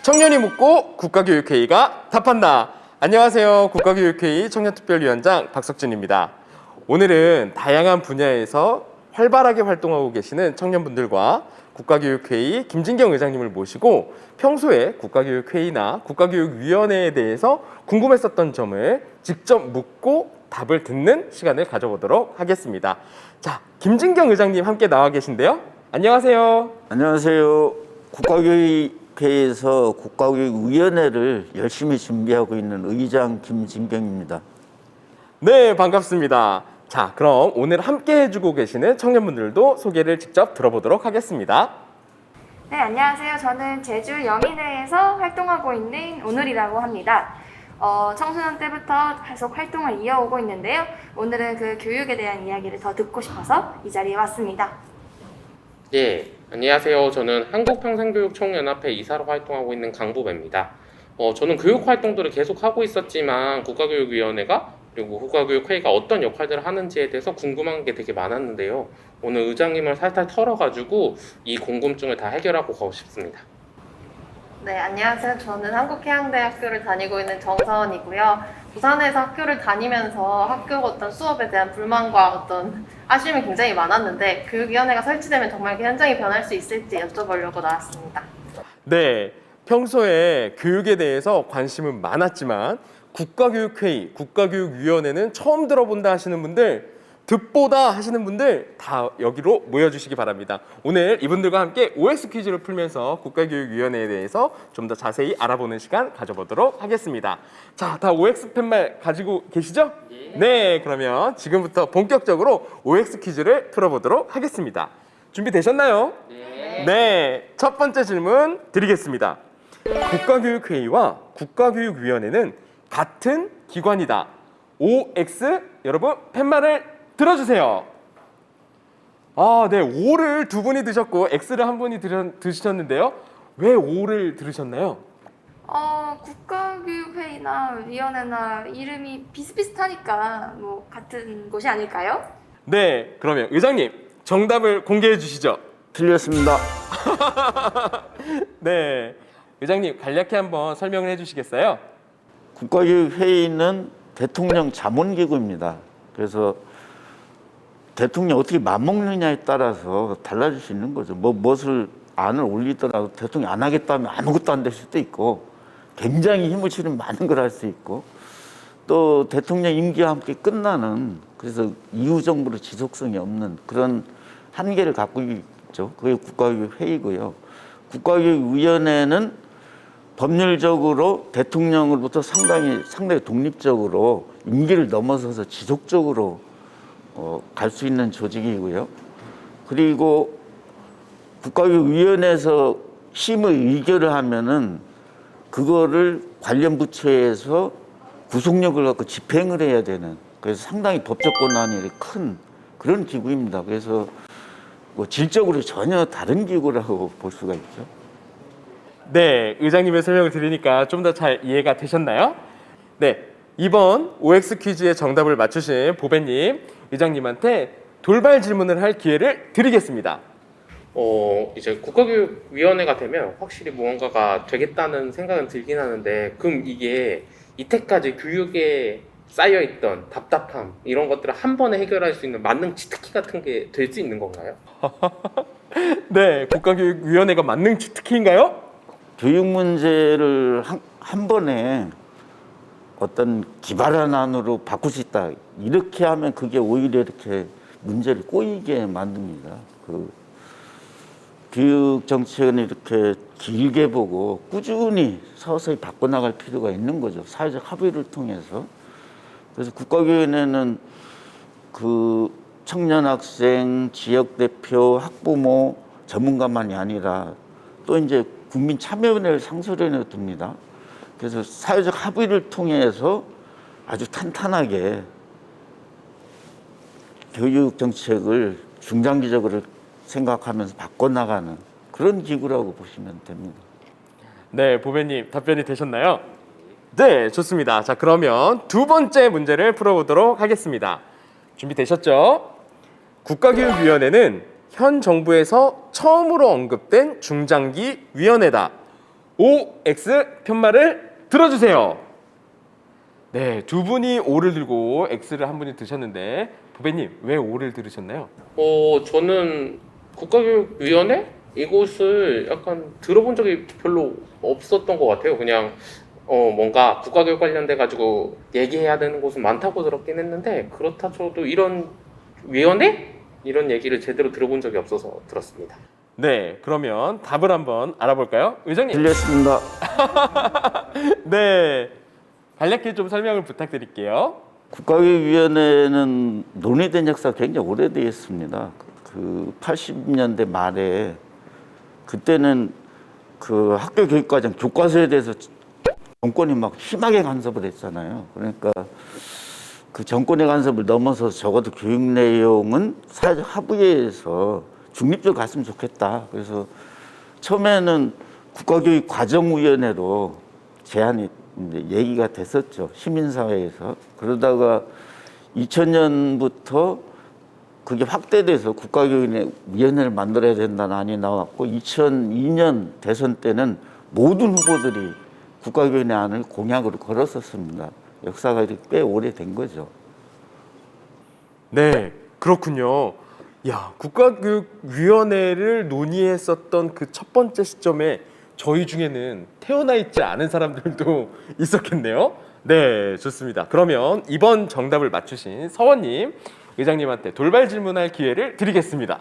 청년이 묻고 국가교육회의가 답한다. 안녕하세요. 국가교육회의 청년특별위원장 박석진입니다. 오늘은 다양한 분야에서 활발하게 활동하고 계시는 청년분들과 국가교육회의 김진경 의장님을 모시고 평소에 국가교육회의나 국가교육위원회에 대해서 궁금했었던 점을 직접 묻고 답을 듣는 시간을 가져보도록 하겠습니다. 자, 김진경 의장님 함께 나와 계신데요. 안녕하세요. 안녕하세요. 국가교육회에서 국가교육위원회를 열심히 준비하고 있는 의장 김진경입니다. 네, 반갑습니다. 자, 그럼 오늘 함께 해주고 계시는 청년분들도 소개를 직접 들어보도록 하겠습니다. 네, 안녕하세요. 저는 제주 영인회에서 활동하고 있는 오늘이라고 합니다. 청소년 때부터 계속 활동을 이어오고 있는데요. 오늘은 그 교육에 대한 이야기를 더 듣고 싶어서 이 자리에 왔습니다. 네, 안녕하세요. 저는 한국평생교육총연합회 이사로 활동하고 있는 강부배입니다. 저는 교육 활동들을 계속 하고 있었지만 국가교육위원회가 그리고 국가교육회의가 어떤 역할들을 하는지에 대해서 궁금한 게 되게 많았는데요. 오늘 의장님을 살살 털어가지고 이 궁금증을 다 해결하고 가고 싶습니다. 네, 안녕하세요. 저는 한국해양대학교를 다니고 있는 정서원이고요. 부산에서 학교를 다니면서 학교 어떤 수업에 대한 불만과 어떤 아쉬움이 굉장히 많았는데 교육위원회가 설치되면 정말 그 현장이 변할 수 있을지 여쭤보려고 나왔습니다. 네, 평소에 교육에 대해서 관심은 많았지만 국가교육회의, 국가교육위원회는 처음 들어본다 하시는 분들, 듣보다 하시는 분들 다 여기로 모여주시기 바랍니다. 오늘 이분들과 함께 OX 퀴즈를 풀면서 국가교육위원회에 대해서 좀 더 자세히 알아보는 시간 가져보도록 하겠습니다. 자, 다 OX 팻말 가지고 계시죠? 네, 그러면 지금부터 본격적으로 OX 퀴즈를 풀어보도록 하겠습니다. 준비되셨나요? 네, 첫 번째 질문 드리겠습니다. 국가교육회의와 국가교육위원회는 같은 기관이다. OX, 여러분 팻말을 들어주세요. 아, 네, O를 두 분이 드셨고 X를 한 분이 드셨는데요. 왜 O를 들으셨나요? 국가교육회의나 위원회나 이름이 비슷비슷하니까 뭐 같은 곳이 아닐까요? 네, 그러면 의장님 정답을 공개해 주시죠. 틀렸습니다. 네, 의장님 간략히 한번 설명을 해주시겠어요? 국가교육회의는 대통령 자문기구입니다. 그래서 대통령이 어떻게 맞먹느냐에 따라서 달라질 수 있는 거죠. 무엇을 안을 올리더라도 대통령이 안 하겠다면 아무것도 안 될 수도 있고 굉장히 힘을 실으면 많은 걸 할 수 있고 또 대통령 임기와 함께 끝나는 그래서 이후 정부로 지속성이 없는 그런 한계를 갖고 있죠. 그게 국가교육회의고요. 국가교육위원회는 법률적으로 대통령으로부터 상당히 독립적으로 임기를 넘어서서 지속적으로 갈 수 있는 조직이고요. 그리고 국가교육위원회에서 심의 의결을 하면은 그거를 관련 부처에서 구속력을 갖고 집행을 해야 되는 그래서 상당히 법적 권한이 큰 그런 기구입니다. 그래서 뭐 질적으로 전혀 다른 기구라고 볼 수가 있죠. 네, 의장님의 설명을 들으니까 좀 더 잘 이해가 되셨나요? 네, 이번 OX 퀴즈의 정답을 맞추신 보배님, 의장님한테 돌발 질문을 할 기회를 드리겠습니다. 이제 국가교육위원회가 되면 확실히 무언가가 되겠다는 생각은 들긴 하는데 그럼 이게 이때까지 교육에 쌓여있던 답답함 이런 것들을 한 번에 해결할 수 있는 만능 치트키 같은 게 될 수 있는 건가요? 네, 국가교육위원회가 만능 치트키인가요? 교육 문제를 한 번에 어떤 기발한 안으로 바꿀 수 있다. 이렇게 하면 그게 오히려 이렇게 문제를 꼬이게 만듭니다. 교육 정책은 이렇게 길게 보고 꾸준히 서서히 바꿔나갈 필요가 있는 거죠. 사회적 합의를 통해서. 그래서 국가교육위원회는 청년 학생, 지역 대표, 학부모, 전문가만이 아니라 또 이제 국민 참여위원회를 상설위원회로 둡니다. 그래서 사회적 합의를 통해서 아주 탄탄하게 교육 정책을 중장기적으로 생각하면서 바꿔나가는 그런 기구라고 보시면 됩니다. 네, 보배님 답변이 되셨나요? 네, 좋습니다. 자, 그러면 두 번째 문제를 풀어보도록 하겠습니다. 준비되셨죠? 국가교육위원회는 현 정부에서 처음으로 언급된 중장기 위원회다. OX 편말을 들어주세요. 네, 두 분이 O를 들고 X를 한 분이 드셨는데 보배님 왜 O를 들으셨나요? 저는 국가교육위원회 이곳을 약간 들어본 적이 별로 없었던 것 같아요. 그냥 뭔가 국가교육 관련돼 가지고 얘기해야 되는 곳은 많다고 들었긴 했는데 그렇다 쳐도 이런 위원회 이런 얘기를 제대로 들어본 적이 없어서 들었습니다. 네, 그러면 답을 한번 알아볼까요? 의장님. 틀렸습니다. 네, 간략히 좀 설명을 부탁드릴게요. 국가교육위원회는 논의된 역사가 굉장히 오래되어 있습니다. 그 80년대 말에 그때는 그 학교 교육과정 교과서에 대해서 정권이 막 심하게 간섭을 했잖아요. 그러니까 그 정권의 간섭을 넘어서 적어도 교육 내용은 사회적 합의에서 중립적으로 갔으면 좋겠다. 그래서 처음에는 국가교육과정위원회로 제안이 이제 얘기가 됐었죠. 시민사회에서. 그러다가 2000년부터 그게 확대돼서 국가교육위원회를 만들어야 된다는 안이 나왔고 2002년 대선 때는 모든 후보들이 국가교육위원회 안을 공약으로 걸었었습니다. 역사가 이렇게 꽤 오래된 거죠. 네, 그렇군요. 야, 국가교육위원회를 논의했었던 그 첫 번째 시점에 저희 중에는 태어나 있지 않은 사람들도 있었겠네요. 네, 좋습니다. 그러면 이번 정답을 맞추신 서원님, 의장님한테 돌발 질문할 기회를 드리겠습니다.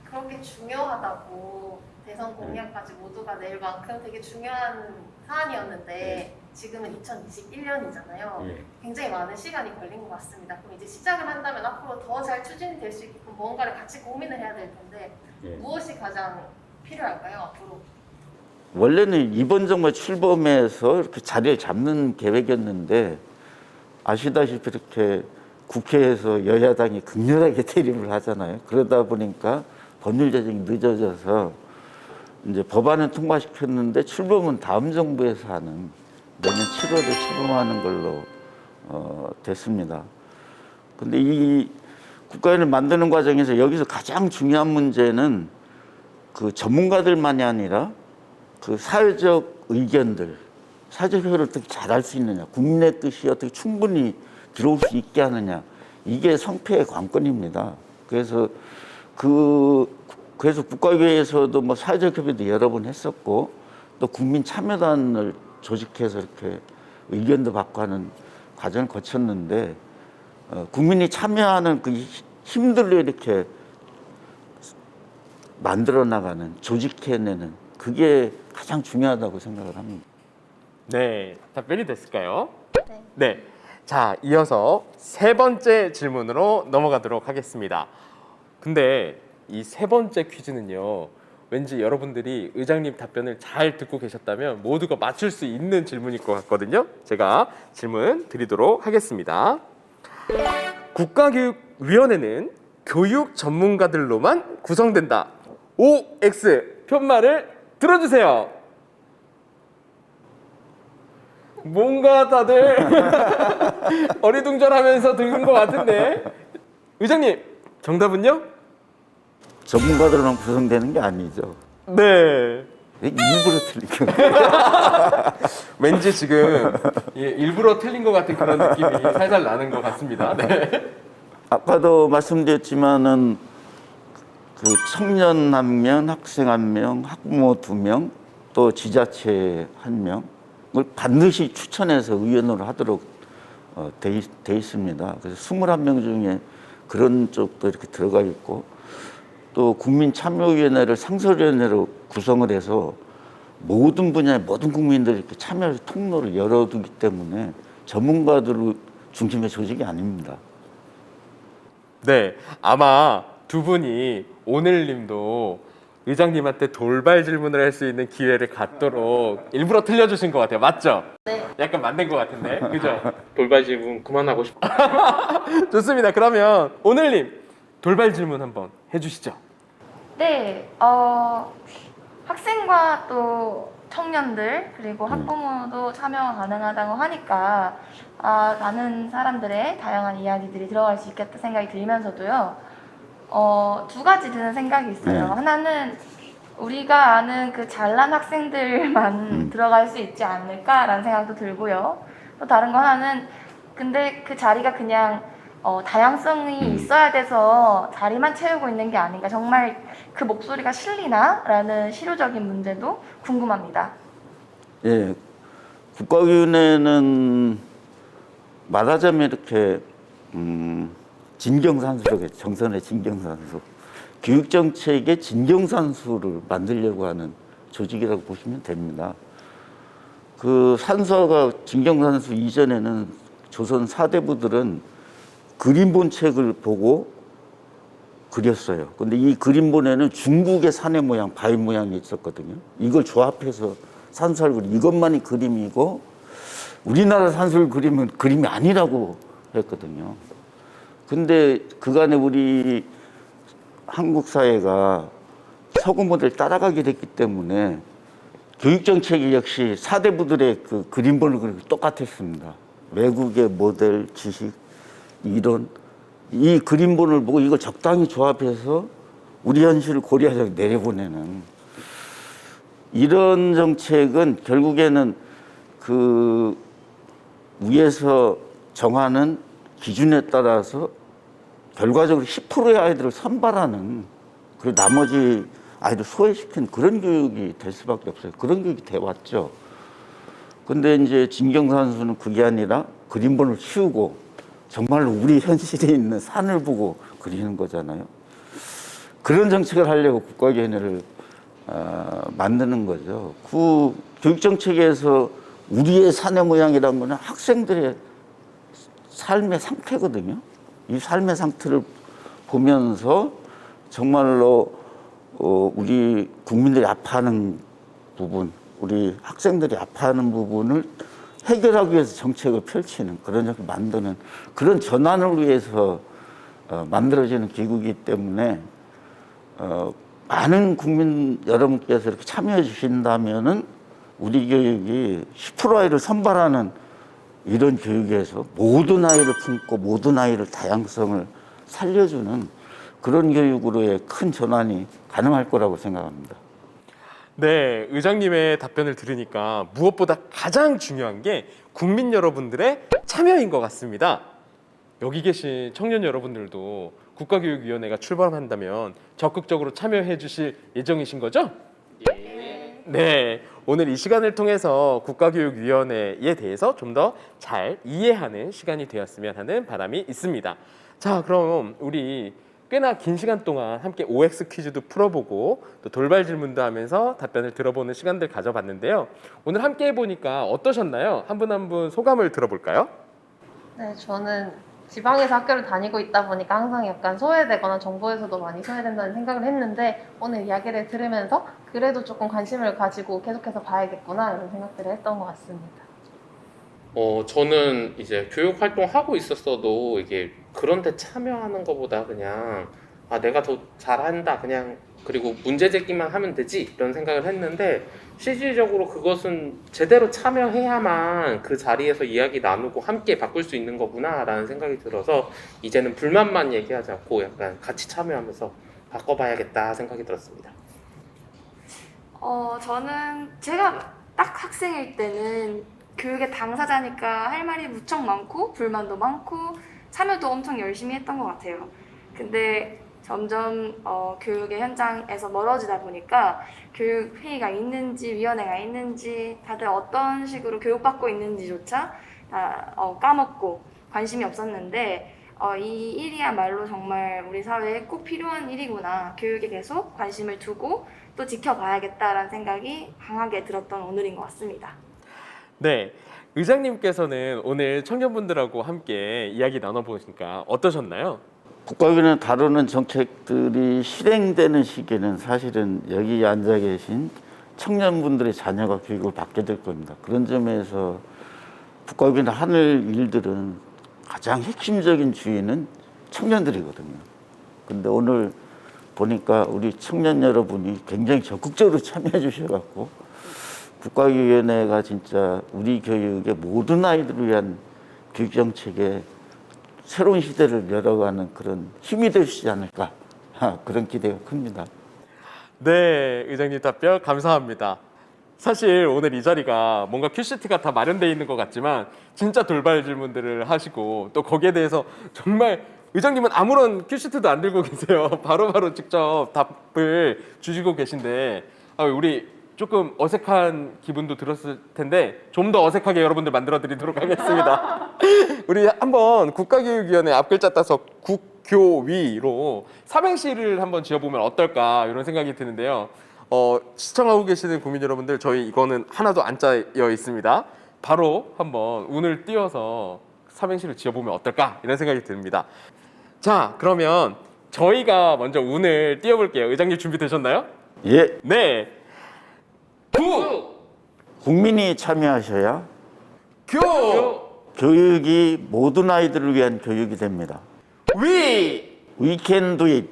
그렇게 중요하다고 대선 공약까지 모두가 낼 만큼 되게 중요한 사안이었는데 지금은 2021년이잖아요. 굉장히 많은 시간이 걸린 것 같습니다. 그럼 이제 시작을 한다면 앞으로 더 잘 추진이 될 수 있게끔 뭔가를 같이 고민을 해야 될 텐데 무엇이 가장 필요할까요, 앞으로? 원래는 이번 정부 출범해서 이렇게 자리를 잡는 계획이었는데 아시다시피 이렇게 국회에서 여야당이 극렬하게 대립을 하잖아요. 그러다 보니까 법률 제정이 늦어져서 이제 법안은 통과시켰는데 출범은 다음 정부에서 하는 내년 7월에 출범하는 걸로 됐습니다. 근데 이 국가위원회를 만드는 과정에서 여기서 가장 중요한 문제는 그 전문가들만이 아니라 그 사회적 의견들, 사회적 협의를 어떻게 잘할 수 있느냐, 국민의 뜻이 어떻게 충분히 들어올 수 있게 하느냐, 이게 성패의 관건입니다. 그래서 그래서 국가교회에서도 뭐 사회적 협의도 여러 번 했었고 또 국민 참여단을 조직해서 이렇게 의견도 받고 하는 과정을 거쳤는데 국민이 참여하는 그 힘들로 이렇게 만들어 나가는 조직해내는 그게 가장 중요하다고 생각을 합니다. 네, 답변이 됐을까요? 네. 네. 자, 이어서 세 번째 질문으로 넘어가도록 하겠습니다. 근데 이 세 번째 퀴즈는요, 왠지 여러분들이 의장님 답변을 잘 듣고 계셨다면 모두가 맞출 수 있는 질문일 것 같거든요. 제가 질문 드리도록 하겠습니다. 국가교육위원회는 교육 전문가들로만 구성된다. OX 편말을 들어주세요. 뭔가 다들 어리둥절하면서 들은 것 같은데 의장님 정답은요? 전문가들만 구성되는 게 아니죠. 네. 일부러 틀린 거예요. 왠지 지금 일부러 틀린 것 같은 그런 느낌이 살살 나는 것 같습니다. 네. 아까도 말씀드렸지만은 그 청년 1명, 학생 1명, 학부모 2명, 또 지자체 1명을 반드시 추천해서 의원으로 하도록 돼 있습니다. 그래서 21명 중에 그런 쪽도 이렇게 들어가 있고 또 국민참여위원회를 상설위원회로 구성을 해서 모든 분야의 모든 국민들이 이렇게 참여 통로를 열어두기 때문에 전문가들 중심의 조직이 아닙니다. 네, 아마 두 분이 오늘님도 의장님한테 돌발 질문을 할 수 있는 기회를 갖도록 일부러 틀려주신 것 같아요. 맞죠? 네. 약간 만든 것 같은데, 그죠? 돌발 질문 그만하고 싶어. 좋습니다. 그러면 오늘님 돌발 질문 한번 해주시죠. 네, 학생과 또 청년들 그리고 학부모도 참여가 가능하다고 하니까 많은 사람들의 다양한 이야기들이 들어갈 수 있겠다 생각이 들면서도요. 두 가지 드는 생각이 있어요. 네. 하나는 우리가 아는 그 잘난 학생들만 들어갈 수 있지 않을까라는 생각도 들고요. 또 다른 거 하나는 근데 그 자리가 그냥 다양성이 있어야 돼서 자리만 채우고 있는 게 아닌가. 정말 그 목소리가 실리나? 라는 실효적인 문제도 궁금합니다. 예, 국가위원회는 말하자면 이렇게 진경산수라고 해요. 정선의 진경산수. 교육정책의 진경산수를 만들려고 하는 조직이라고 보시면 됩니다. 그 산수가 진경산수 이전에는 조선 사대부들은 그림본책을 보고 그렸어요. 근데 이 그림본에는 중국의 산의 모양, 바위 모양이 있었거든요. 이걸 조합해서 산수를 그리 이것만이 그림이고 우리나라 산수를 그리면 그림이 아니라고 했거든요. 근데 그간에 우리 한국 사회가 서구 모델 따라가게 됐기 때문에 교육 정책이 역시 사대부들의 그 그림본을 그리고 똑같았습니다. 외국의 모델, 지식, 이론, 이 그림본을 보고 이걸 적당히 조합해서 우리 현실을 고려해서 내려보내는 이런 정책은 결국에는 그 위에서 정하는 기준에 따라서 결과적으로 10%의 아이들을 선발하는 그리고 나머지 아이들 소외시킨 그런 교육이 될 수밖에 없어요. 그런 교육이 돼 왔죠. 근데 이제 진경산수는 그게 아니라 그림본을 치우고 정말로 우리 현실에 있는 산을 보고 그리는 거잖아요. 그런 정책을 하려고 국가위원회를 만드는 거죠. 그 교육정책에서 우리의 산의 모양이란 거는 학생들의 삶의 상태거든요. 이 삶의 상태를 보면서 정말로 우리 국민들이 아파하는 부분, 우리 학생들이 아파하는 부분을 해결하기 위해서 정책을 펼치는 그런 정책을 만드는 그런 전환을 위해서 만들어지는 기구이기 때문에 많은 국민 여러분께서 이렇게 참여해 주신다면은 우리 교육이 10% 아이를 선발하는 이런 교육에서 모든 아이를 품고 모든 아이를 다양성을 살려주는 그런 교육으로의 큰 전환이 가능할 거라고 생각합니다. 네, 의장님의 답변을 들으니까 무엇보다 가장 중요한 게 국민 여러분들의 참여인 것 같습니다. 여기 계신 청년 여러분들도 국가교육위원회가 출범한다면 적극적으로 참여해 주실 예정이신 거죠? 네, 오늘 이 시간을 통해서 국가교육위원회에 대해서 좀 더 잘 이해하는 시간이 되었으면 하는 바람이 있습니다. 자, 그럼 우리 꽤나 긴 시간 동안 함께 OX 퀴즈도 풀어보고 또 돌발 질문도 하면서 답변을 들어보는 시간들 가져봤는데요. 오늘 함께 해보니까 어떠셨나요? 한 분 한 분 소감을 들어볼까요? 네, 저는 지방에서 학교를 다니고 있다 보니까 항상 약간 소외되거나 정보에서도 많이 소외된다는 생각을 했는데 오늘 이야기를 들으면서 그래도 조금 관심을 가지고 계속해서 봐야겠구나 이런 생각들을 했던 것 같습니다. 저는 이제 교육 활동하고 있었어도 이게 그런데 참여하는 것보다 그냥 내가 더 잘한다 그냥 그리고 문제 제기만 하면 되지 이런 생각을 했는데 실질적으로 그것은 제대로 참여해야만 그 자리에서 이야기 나누고 함께 바꿀 수 있는 거구나 라는 생각이 들어서 이제는 불만만 얘기하지 않고 약간 같이 참여하면서 바꿔봐야겠다 생각이 들었습니다. 저는 제가 딱 학생일 때는 교육의 당사자니까 할 말이 무척 많고 불만도 많고 참여도 엄청 열심히 했던 것 같아요. 근데 점점 교육의 현장에서 멀어지다 보니까 교육회의가 있는지 위원회가 있는지 다들 어떤 식으로 교육받고 있는지조차 까먹고 관심이 없었는데 이 일이야말로 정말 우리 사회에 꼭 필요한 일이구나. 교육에 계속 관심을 두고 또 지켜봐야겠다라는 생각이 강하게 들었던 오늘인 것 같습니다. 네, 의장님께서는 오늘 청년분들하고 함께 이야기 나눠보시니까 어떠셨나요? 국가교육을 다루는 정책들이 실행되는 시기에는 사실은 여기 앉아 계신 청년분들의 자녀가 교육을 받게 될 겁니다. 그런 점에서 국가교육이 하는 일들은 가장 핵심적인 주인은 청년들이거든요. 근데 오늘 보니까 우리 청년 여러분이 굉장히 적극적으로 참여해 주셔갖고 국가교육위원회가 진짜 우리 교육의 모든 아이들을 위한 교육정책에 새로운 시대를 열어가는 그런 힘이 될 수 있지 않을까 그런 기대가 큽니다. 네, 의장님 답변 감사합니다. 사실 오늘 이 자리가 뭔가 큐시트가 다 마련되어 있는 것 같지만 진짜 돌발 질문들을 하시고 또 거기에 대해서 정말 의장님은 아무런 큐시트도 안 들고 계세요. 바로바로 직접 답을 주시고 계신데 우리 조금 어색한 기분도 들었을 텐데 좀 더 어색하게 여러분들 만들어 드리도록 하겠습니다. 우리 한번 국가교육위원회 앞글자 따서 국교위로 삼행시를 한번 지어보면 어떨까 이런 생각이 드는데요. 시청하고 계시는 국민 여러분들 저희 이거는 하나도 안 짜여 있습니다. 바로 한번 운을 띄워서 삼행시를 지어보면 어떨까 이런 생각이 듭니다. 자, 그러면 저희가 먼저 운을 띄워볼게요. 의장님 준비되셨나요? 예, 네. 국민이 참여하셔야 교! 교육이 모든 아이들을 위한 교육이 됩니다. 위! We can do it.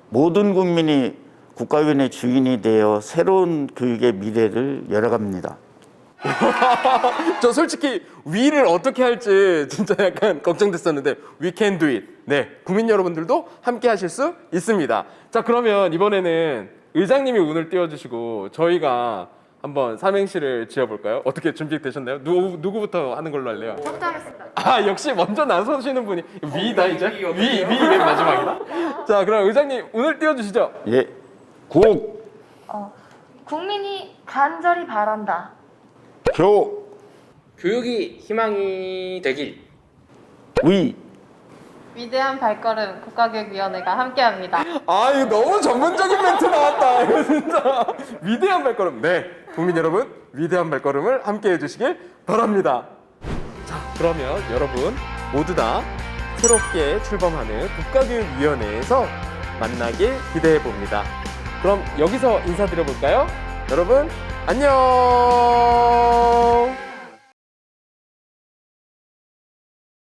모든 국민이 국가위원회 주인이 되어 새로운 교육의 미래를 열어갑니다. 저 솔직히 위를 어떻게 할지 진짜 약간 걱정됐었는데 We can do it. 네, 국민 여러분들도 함께 하실 수 있습니다. 자, 그러면 이번에는 의장님이 운을 띄워주시고 저희가 한번 삼행시를 지어볼까요? 어떻게 준비되셨나요? 누구부터 하는 걸로 할래요? 저부터 하겠습니다. 아, 역시 먼저 나서시는 분이 위다 이제? 위 맨 마지막이다? 자, 그럼 의장님 운을 띄워주시죠. 예, 국, 국민이 간절히 바란다. 교, 교육이 희망이 되길. 위. 위대한 발걸음 국가교육위원회가 함께합니다. 아, 이거 너무 전문적인 멘트 나왔다. 이거 진짜 위대한 발걸음. 네, 국민 여러분 위대한 발걸음을 함께 해주시길 바랍니다. 자, 그러면 여러분 모두 다 새롭게 출범하는 국가교육위원회에서 만나길 기대해 봅니다. 그럼 여기서 인사드려 볼까요? 여러분 안녕.